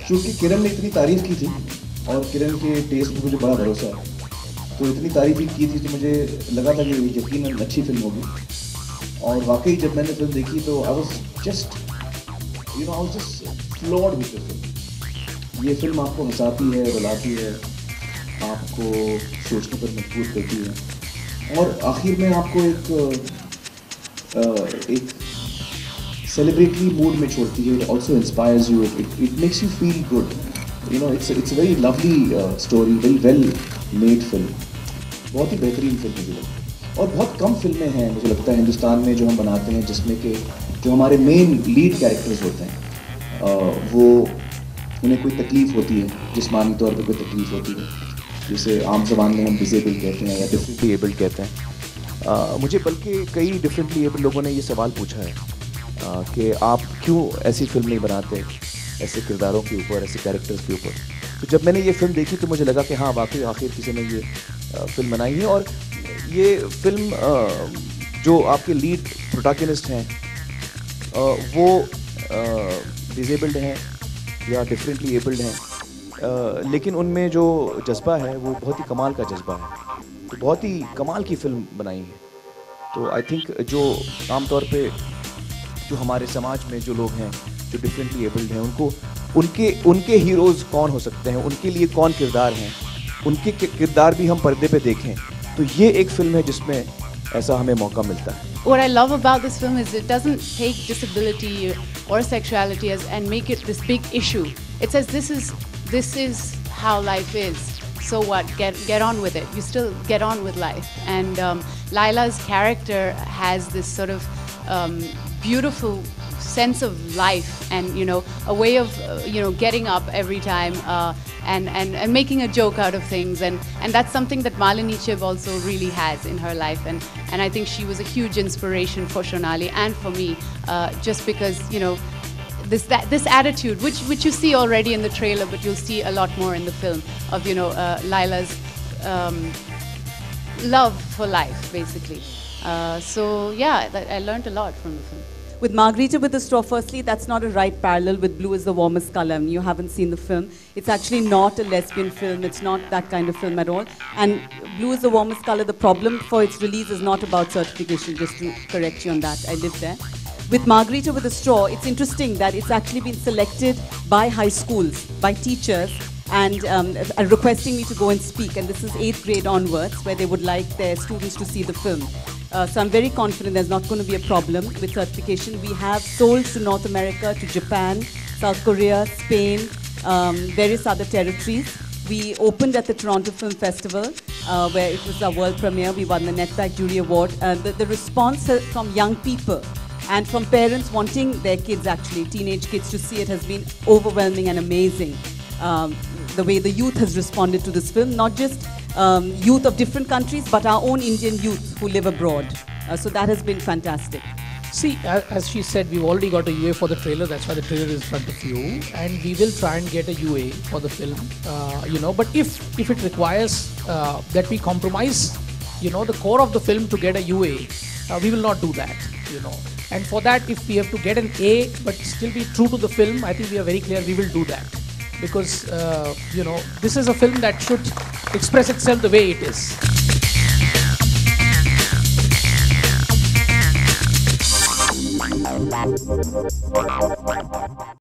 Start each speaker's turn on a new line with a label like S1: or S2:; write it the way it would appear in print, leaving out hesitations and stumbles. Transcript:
S1: चूँकि किरण ने इतनी तारीफ़ की थी और किरण के टेस्ट पे मुझे बड़ा भरोसा है, तो इतनी तारीफ़ ही की थी तो मुझे लगा था कि यकीनन अच्छी फिल्म होगी। और वाकई जब मैंने फिल्म देखी तो I was just flowered with the film. ये फिल्म आपको हंसाती है, रुलाती है, आपको सोचने पर मजबूर करती है और आखिर में आपको एक सेलिब्रेटरी मूड में छोड़ती है। It also inspires you, it makes you feel good. You know, it's a very lovely story, very well made film, बहुत ही बेहतरीन फिल्म मुझे लगता है। और बहुत कम फिल्में हैं मुझे लगता है हिंदुस्तान में जो हम बनाते हैं जिसमें कि जो हमारे मेन लीड कैरेक्टर्स होते हैं वो उन्हें कोई तकलीफ़ होती है, जिस्मानी तौर पर कोई तकलीफ़ होती है, जिसे आम ज़बान में हम डिसेबल कहते हैं या डिफरेंटली एबल्ड कहते हैं। मुझे बल्कि कई डिफरेंटली एबल्ड लोगों ने ये सवाल पूछा है कि आप क्यों ऐसी फिल्म नहीं बनाते ऐसे किरदारों के ऊपर, ऐसे कैरेक्टर्स के ऊपर। तो जब मैंने ये फिल्म देखी तो मुझे लगा कि हाँ, वाकई आखिर किसी ने ये फिल्म बनाई है। और ये फिल्म जो आपके लीड प्रोटैगनिस्ट हैं वो डिसेबल्ड हैं या डिफरेंटली एबल्ड हैं, लेकिन उनमें जो जज्बा है वो बहुत ही कमाल का जज्बा है। तो बहुत ही कमाल की फिल्म बनाई है। तो आई थिंक जो आमतौर पे जो हमारे समाज में जो लोग हैं जो डिफरेंटली एबल्ड हैं, उनके हीरोज़ कौन हो सकते हैं, उनके लिए कौन किरदार हैं, उनके किरदार भी हम पर्दे पे देखें, तो ये एक फिल्म है जिसमें ऐसा हमें मौका मिलता है।
S2: What I love about this film is it doesn't take disability or sexuality and make it this big issue. It says this is how life is. So what? Get on with it. You still get on with life. And Laila's character has this sort of beautiful sense of life and a way of getting up every time and making a joke out of things, and that's something that Malini Chib also really has in her life, and I think she was a huge inspiration for Shonali and for me, just because this attitude which you see already in the trailer, but you'll see a lot more in the film of Laila's love for life basically. So yeah, I learned a lot from the film.
S3: With Margarita with a Straw, firstly, that's not a right parallel with Blue is the Warmest Color. I mean, you haven't seen the film. It's actually not a lesbian film. It's not that kind of film at all. And Blue is the Warmest Color, the problem for its release is not about certification, just to correct you on that. I lived there. With Margarita with a Straw, it's interesting that it's actually been selected by high schools, by teachers, and requesting me to go and speak. And this is 8th grade onwards, where they would like their students to see the film. So I'm very confident there's not going to be a problem with certification. We have sold to North America, to Japan, South Korea, Spain, various other territories. We opened at the Toronto Film Festival, where it was our world premiere. We won the Netback Jury Award. The response from young people and from parents wanting their kids, actually, teenage kids, to see it has been overwhelming and amazing. The way the youth has responded to this film, not just youth of different countries, but our own Indian youth who live abroad. So that has been fantastic.
S4: See, as she said, we've already got a UA for the trailer. That's why the trailer is in front of you. And we will try and get a UA for the film, But if it requires that we compromise, the core of the film to get a UA, we will not do that, And for that, if we have to get an A but still be true to the film, I think we are very clear we will do that. Because, this is a film that should express itself the way it is.